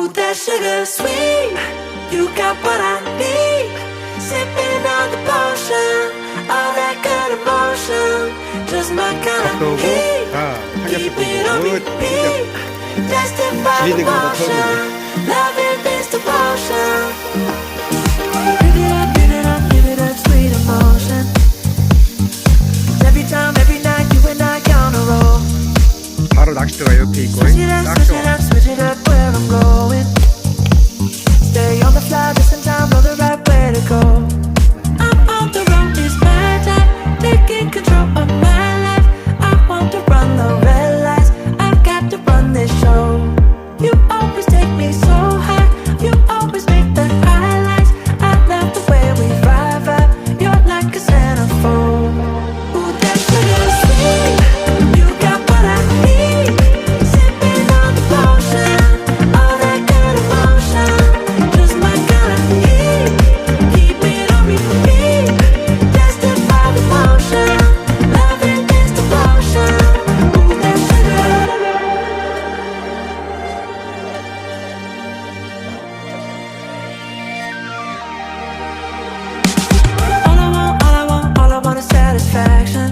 Ooh, that sugar sweet, you got what I need. Sipping on the potion, all that good emotion, just my kind of heat. Keep it on repeat, tested by the motion, loving this devotion. Give it up, give it up, sweet emotion. Every time, every night, you and I on a roll. 바로 낚싯대가 옆에 있고 Switch it up, 딱 switch 좋아. it up, switch it up where I'm going. Stay on the fly, just in time, know the right way to go. I'm on the road, it's my time, taking control of my life. I want to run the red lights, I've got to run this show. You always take me so high, you always make the highlights. I love the way we vibe, you're like a centerfold. Ooh, that sugar sweet, you got what I need. Sipping on the potion, all that good emotion, just my kind of heat. Keep it on repeat, tested by the motion, loving this devotion. Ooh, that sugar. All I want is satisfaction.